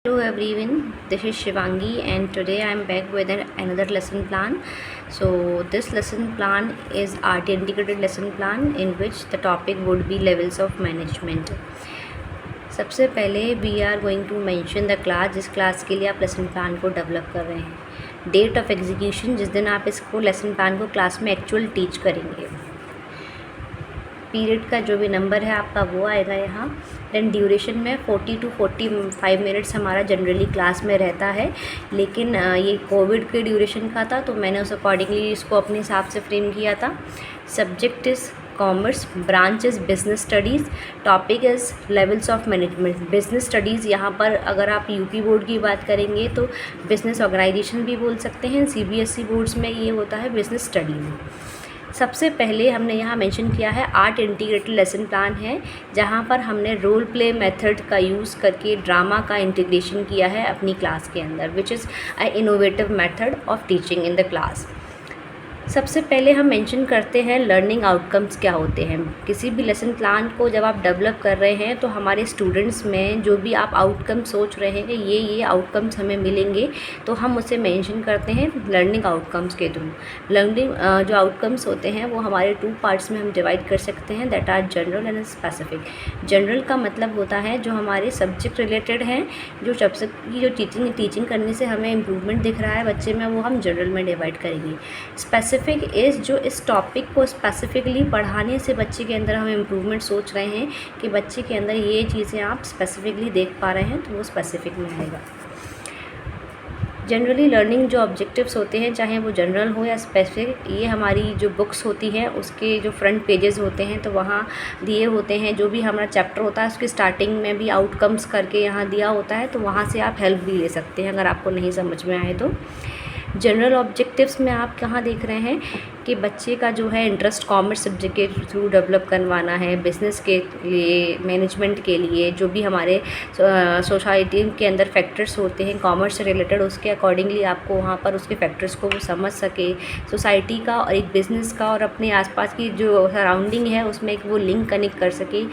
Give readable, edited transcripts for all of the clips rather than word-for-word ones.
Hello everyone, this is Shivangi and today I am back with another lesson plan. So this lesson plan is RT integrated lesson plan in which the topic would be levels of management. सबसे पहले we are going to mention the class जिस class के लिए आप lesson plan को develop कर रहे हैं, डेट ऑफ एग्जीक्यूशन जिस दिन आप इसको लेसन प्लान को क्लास में एक्चुअल टीच करेंगे, पीरियड का जो भी नंबर है आपका वो आएगा यहाँ। देन ड्यूरेशन में 40 to 45 मिनट्स हमारा जनरली क्लास में रहता है, लेकिन ये कोविड के ड्यूरेशन का था तो मैंने उस अकॉर्डिंगली इसको अपने हिसाब से फ्रेम किया था। Subject is commerce, branch is business studies, topic is levels of management. Business studies यहाँ पर अगर आप यूपी बोर्ड की बात करेंगे तो बिज़नेस ऑर्गेनाइजेशन भी बोल सकते हैं, सीबीएसई बोर्ड्स में ये होता है बिज़नेस स्टडीज़। सबसे पहले हमने यहाँ मेंशन किया है आर्ट इंटीग्रेटेड लेसन प्लान है, जहाँ पर हमने रोल प्ले मेथड का यूज़ करके ड्रामा का इंटीग्रेशन किया है अपनी क्लास के अंदर, which is a innovative method of teaching in the class. सबसे पहले हम मेंशन करते हैं लर्निंग आउटकम्स क्या होते हैं। किसी भी लेसन प्लान को जब आप डेवलप कर रहे हैं तो हमारे स्टूडेंट्स में जो भी आप आउटकम सोच रहे हैं कि ये आउटकम्स हमें मिलेंगे, तो हम उसे मेंशन करते हैं लर्निंग आउटकम्स के थ्रू। लर्निंग जो आउटकम्स होते हैं वो हमारे 2 पार्ट्स में हम डिवाइड कर सकते हैं, that are general and specific. General का मतलब होता है जो हमारे सब्जेक्ट रिलेटेड हैं, जो सब्जेक्ट की जो टीचिंग करने से हमें इम्प्रूवमेंट दिख रहा है बच्चे में, वो हम जनरल में डिवाइड करेंगे। स्पेसिफिक इज़ जो इस टॉपिक को स्पेसिफिकली पढ़ाने से बच्चे के अंदर हम इम्प्रूवमेंट सोच रहे हैं कि बच्चे के अंदर ये चीज़ें आप स्पेसिफिकली देख पा रहे हैं, तो वो स्पेसिफिक में आएगा। जनरली लर्निंग जो ऑब्जेक्टिव्स होते हैं, चाहे वो जनरल हो या स्पेसिफिक, ये हमारी जो बुक्स होती हैं उसके जो फ्रंट पेजेस होते हैं तो वहाँ दिए होते हैं। जो भी हमारा चैप्टर होता है उसकी स्टार्टिंग में भी आउटकम्स करके यहाँ दिया होता है, तो वहाँ से आप हेल्प भी ले सकते हैं अगर आपको नहीं समझ में आए तो। जनरल ऑब्जेक्टिव्स में आप कहाँ देख रहे हैं कि बच्चे का जो है इंटरेस्ट कॉमर्स सब्जेक्ट के थ्रू डेवलप करवाना है, बिज़नेस के लिए, मैनेजमेंट के लिए, जो भी हमारे सोसाइटी के अंदर फैक्टर्स होते हैं कॉमर्स से रिलेटेड, उसके अकॉर्डिंगली आपको वहाँ पर उसके फैक्टर्स को वो समझ सके, सोसाइटी का और एक बिज़नेस का और अपने आसपास की जो सराउंडिंग है उसमें एक वो लिंक कनेक्ट कर सके।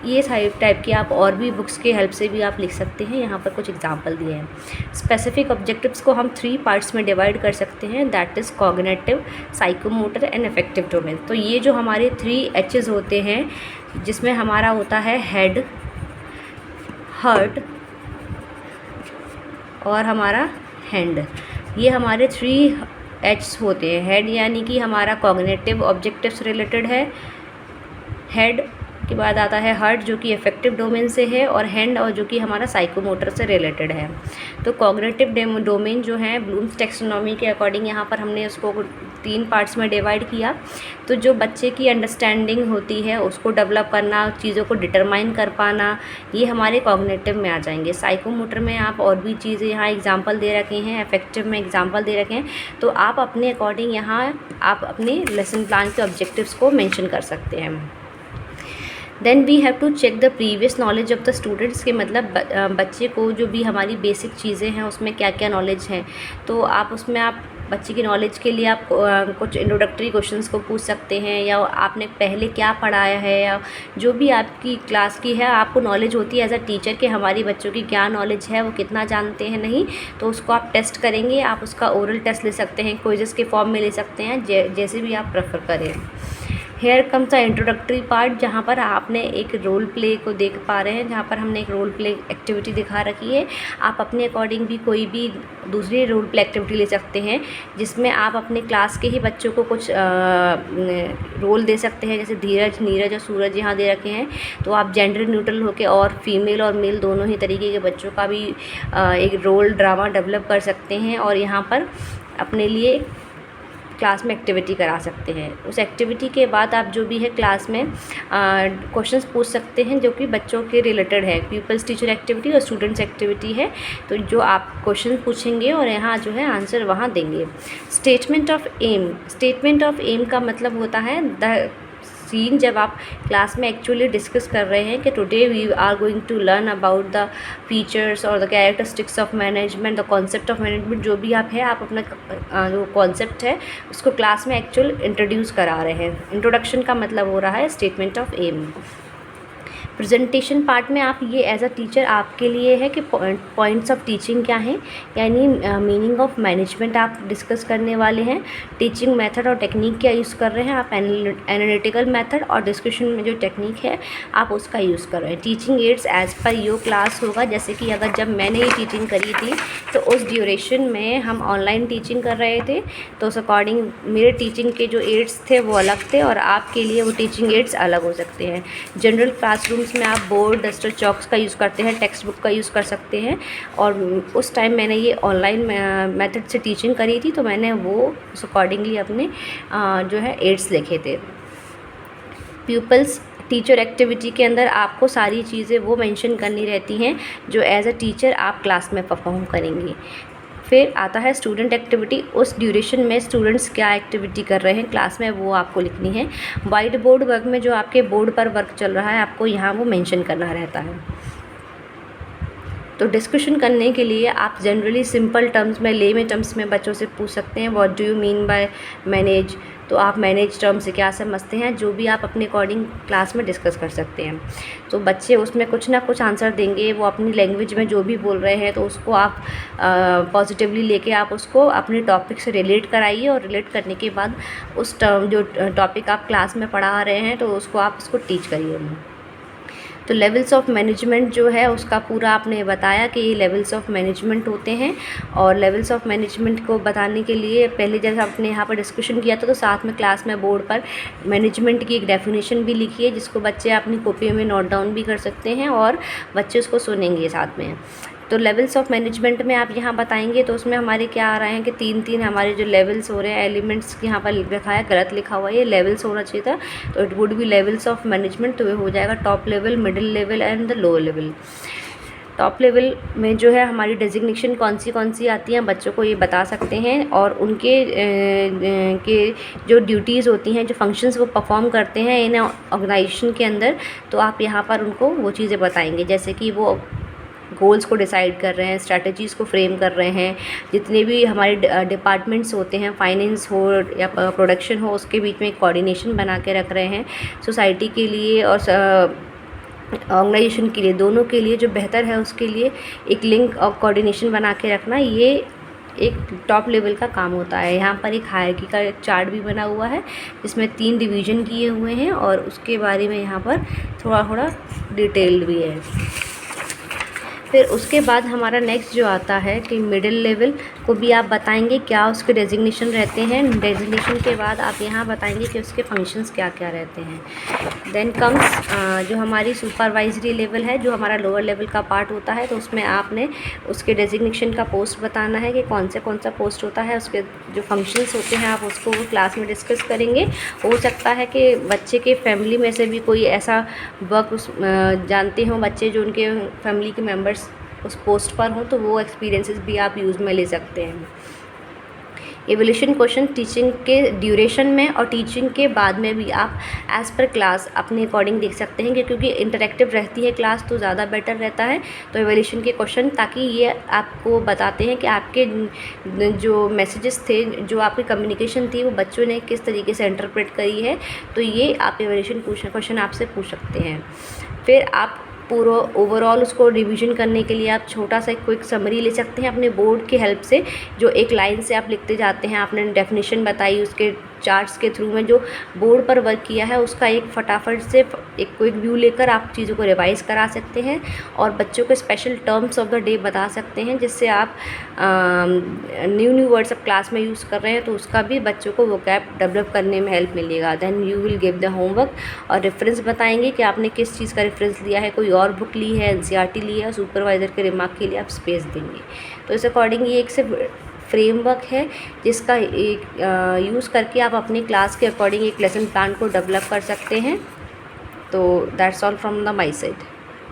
ये सारे टाइप की आप और भी बुक्स के हेल्प से भी आप लिख सकते हैं। यहाँ पर कुछ एग्जांपल दिए हैं। स्पेसिफिक ऑब्जेक्टिव्स को हम 3 पार्ट्स में डिवाइड कर सकते हैं, that is cognitive, psychomotor and affective domain. तो ये जो हमारे 3 H's होते हैं, जिसमें हमारा होता है हेड, हर्ट और हमारा हैंड, ये हमारे 3 H's होते हैं। हेड यानी कि हमारा कॉग्निटिव ऑब्जेक्टिव्स रिलेटेड है, हेड के बाद आता है हर्ट जो कि अफेक्टिव डोमेन से है, और हैंड और जो कि हमारा साइकोमोटर से रिलेटेड है। तो कॉग्निटिव डोमेन जो है ब्लूम्स टैक्सोनॉमी के अकॉर्डिंग यहाँ पर हमने उसको 3 पार्ट्स में डिवाइड किया। तो जो बच्चे की अंडरस्टैंडिंग होती है उसको डेवलप करना, चीज़ों को डिटरमाइन कर पाना, ये हमारे कॉग्निटिव में आ जाएंगे। साइकोमोटर में आप और भी चीज़ें यहाँ एग्जाम्पल दे रखे हैं, अफेक्टिव में एग्जाम्पल दे रखे हैं, तो आप अपने अकॉर्डिंग यहाँ आप अपने लेसन प्लान के ऑब्जेक्टिव्स को मेंशन कर सकते हैं। Then we have to check the previous knowledge of the students के, मतलब बच्चे को जो भी हमारी बेसिक चीज़ें हैं उसमें क्या क्या नॉलेज है, तो आप उसमें आप बच्चे की नॉलेज के लिए आप कुछ इंट्रोडक्टरी क्वेश्चंस को पूछ सकते हैं, या आपने पहले क्या पढ़ाया है, या जो भी आपकी क्लास की है आपको नॉलेज होती है एज अ टीचर कि हमारी बच्चों की क्या नॉलेज है, वो कितना जानते हैं नहीं, तो उसको आप टेस्ट करेंगे। आप उसका ओरल टेस्ट ले सकते हैं, क्विज़ेस के फॉर्म में ले सकते हैं, जैसे भी आप प्रेफर करें। Here comes the introductory part, जहाँ पर आपने एक रोल प्ले को देख पा रहे हैं, जहाँ पर हमने एक रोल प्ले एक्टिविटी दिखा रखी है। आप अपने अकॉर्डिंग भी कोई भी दूसरी रोल प्ले एक्टिविटी ले सकते हैं, जिसमें आप अपने क्लास के ही बच्चों को कुछ रोल दे सकते हैं, जैसे धीरज, नीरज और सूरज यहाँ दे रखे हैं। तो आप जेंडर न्यूट्रल होकर और फीमेल और मेल दोनों ही तरीके के बच्चों का भी एक रोल ड्रामा डेवलप कर सकते हैं, और यहाँ पर अपने लिए क्लास में एक्टिविटी करा सकते हैं। उस एक्टिविटी के बाद आप जो भी है क्लास में क्वेश्चंस पूछ सकते हैं जो कि बच्चों के रिलेटेड है। पीपल्स टीचर एक्टिविटी और स्टूडेंट्स एक्टिविटी है, तो जो आप क्वेश्चन पूछेंगे और यहाँ जो है आंसर वहाँ देंगे। स्टेटमेंट ऑफ एम का मतलब होता है द सीन, जब आप क्लास में एक्चुअली डिस्कस कर रहे हैं कि today we are going to learn about the features और the characteristics of management, the concept of management, जो भी आप है आप अपना जो कॉन्सेप्ट है उसको क्लास में एक्चुअल इंट्रोड्यूस करा रहे हैं। इंट्रोडक्शन का मतलब हो रहा है statement of aim. Presentation part में आप ये एज अ टीचर आपके लिए है कि पॉइंट्स ऑफ टीचिंग क्या हैं, यानी मीनिंग ऑफ मैनेजमेंट आप डिस्कस करने वाले हैं, टीचिंग मेथड और टेक्निक क्या यूज़ कर रहे हैं आप, एनालिटिकल मेथड और डिस्कशन में जो टेक्निक है आप उसका यूज़ कर रहे हैं। Teaching ads as per your class होगा, जैसे कि अगर जब मैंने ये टीचिंग करी थी तो उस ड्यूरेशन में हम ऑनलाइन टीचिंग कर रहे थे, तो उस अकॉर्डिंग मेरे टीचिंग के जो एड्स थे वो अलग थे और आपके लिए वो टीचिंग एड्स अलग हो सकते हैं। जनरल क्लासरूम्स में आप बोर्ड, डस्टर, चॉक्स का यूज़ करते हैं, टेक्स्ट बुक का यूज़ कर सकते हैं, और उस टाइम मैंने ये ऑनलाइन मेथड से टीचिंग करी थी तो मैंने वो उस अकॉर्डिंगली अपने जो है एड्स लिखे थे। प्यूपल्स टीचर एक्टिविटी के अंदर आपको सारी चीज़ें वो मेंशन करनी रहती हैं जो एज अ टीचर आप क्लास में परफॉर्म करेंगे। फिर आता है स्टूडेंट एक्टिविटी, उस ड्यूरेशन में स्टूडेंट्स क्या एक्टिविटी कर रहे हैं क्लास में वो आपको लिखनी है। वाइट बोर्ड वर्क में जो आपके बोर्ड पर वर्क चल रहा है आपको यहाँ वो मेंशन करना रहता है। तो डिस्कशन करने के लिए आप जनरली सिंपल टर्म्स में, ले में टर्म्स में बच्चों से पूछ सकते हैं, what do you mean by manage, तो आप मैनेज टर्म से क्या समझते हैं, जो भी आप अपने अकॉर्डिंग क्लास में डिस्कस कर सकते हैं। तो बच्चे उसमें कुछ ना कुछ आंसर देंगे, वो अपनी लैंग्वेज में जो भी बोल रहे हैं तो उसको आप पॉजिटिवली लेके आप उसको अपने टॉपिक से रिलेट कराइए, और रिलेट करने के बाद उस टर्म जो टॉपिक आप क्लास में पढ़ा रहे हैं तो उसको आप उसको टीच करिए। तो लेवल्स ऑफ मैनेजमेंट जो है उसका पूरा आपने बताया कि ये लेवल्स ऑफ मैनेजमेंट होते हैं, और लेवल्स ऑफ मैनेजमेंट को बताने के लिए पहले जब आपने यहाँ पर डिस्कशन किया था तो साथ में क्लास में बोर्ड पर मैनेजमेंट की एक डेफिनेशन भी लिखी है, जिसको बच्चे अपनी कॉपी में नोट डाउन भी कर सकते हैं और बच्चे उसको सुनेंगे साथ में। तो लेवल्स ऑफ मैनेजमेंट में आप यहाँ बताएंगे तो उसमें हमारे क्या आ रहे हैं कि तीन हमारे जो लेवल्स हो रहे हैं, एलिमेंट्स यहाँ पर लिखा है, गलत लिखा हुआ है, ये लेवल्स होना चाहिए था, तो it would be levels of management, तो ये हो जाएगा top level, middle level and the lower level. Top level में जो है हमारी डेजिग्नेशन कौन सी आती हैं बच्चों को ये बता सकते हैं, और उनके के जो ड्यूटीज़ होती हैं, जो फंक्शंस वो परफॉर्म करते हैं इन ऑर्गेनाइजेशन के अंदर, तो आप यहाँ पर उनको वो चीज़ें बताएंगे, जैसे कि वो गोल्स को डिसाइड कर रहे हैं, स्ट्रैटेजीज़ को फ्रेम कर रहे हैं, जितने भी हमारे डिपार्टमेंट्स होते हैं, फाइनेंस हो या प्रोडक्शन हो, उसके बीच में एक कोऑर्डिनेशन बना के रख रहे हैं, सोसाइटी के लिए और ऑर्गेनाइजेशन के लिए, दोनों के लिए जो बेहतर है उसके लिए एक लिंक और कोऑर्डिनेशन बना के रखना, ये एक टॉप लेवल का काम होता है। यहाँ पर एक हायरार्की का एक चार्ट भी बना हुआ है जिसमें 3 डिवीज़न किए हुए हैं, और उसके बारे में यहाँ पर थोड़ा डिटेल्ड भी है। फिर उसके बाद हमारा नेक्स्ट जो आता है कि मिडिल लेवल को भी आप बताएंगे क्या उसके डेजिग्नेशन रहते हैं, डेजिग्नेशन के बाद आप यहाँ बताएंगे कि उसके फंक्शंस क्या क्या रहते हैं। देन कम्स जो हमारी सुपरवाइजरी लेवल है, जो हमारा लोअर लेवल का पार्ट होता है, तो उसमें आपने उसके डेजिग्नेशन का पोस्ट बताना है कि कौन सा पोस्ट होता है, उसके जो फंक्शंस होते हैं आप उसको क्लास में डिस्कस करेंगे। हो सकता है कि बच्चे के फैमिली में से भी कोई ऐसा वर्क जानते हों बच्चे जो उनके फैमिली के मेम्बर्स उस पोस्ट पर हो, तो वो एक्सपीरियंसेस भी आप यूज़ में ले सकते हैं। एवोल्यूशन क्वेश्चन टीचिंग के ड्यूरेशन में और टीचिंग के बाद में भी आप एज़ पर क्लास अपने अकॉर्डिंग देख सकते हैं, क्योंकि इंटरेक्टिव रहती है क्लास तो ज़्यादा बेटर रहता है। तो एवोल्यूशन के क्वेश्चन, ताकि ये आपको बताते हैं कि आपके जो मैसेजेस थे, जो आपकी कम्युनिकेशन थी, वो बच्चों ने किस तरीके से इंटरप्रेट करी है, तो ये आप एवोल्यूशन क्वेश्चन आपसे पूछ सकते हैं। फिर आप पूरा ओवरऑल उसको रिवीजन करने के लिए आप छोटा सा एक क्विक समरी ले सकते हैं अपने बोर्ड की हेल्प से, जो एक लाइन से आप लिखते जाते हैं। आपने डेफिनेशन बताई, उसके चार्ट्स के थ्रू में जो बोर्ड पर वर्क किया है उसका एक फटाफट से एक क्विक व्यू लेकर आप चीज़ों को रिवाइज़ करा सकते हैं, और बच्चों को special terms of the day बता सकते हैं, जिससे आप न्यू वर्ड्स आप क्लास में यूज़ कर रहे हैं तो उसका भी बच्चों को वोकैब डेवलप करने में हेल्प मिलेगा। Then you will give the homework, और रेफरेंस बताएंगे कि आपने किस चीज़ का रेफरेंस लिया है, कोई और बुक ली है, एनसीईआरटी ली है, सुपरवाइज़र के रिमार्क के लिए आप स्पेस देंगे। तो इस अकॉर्डिंग ये एक से फ्रेमवर्क है जिसका एक यूज़ करके आप अपनी क्लास के अकॉर्डिंग एक लेसन प्लान को डेवलप कर सकते हैं। तो that's all from the my side.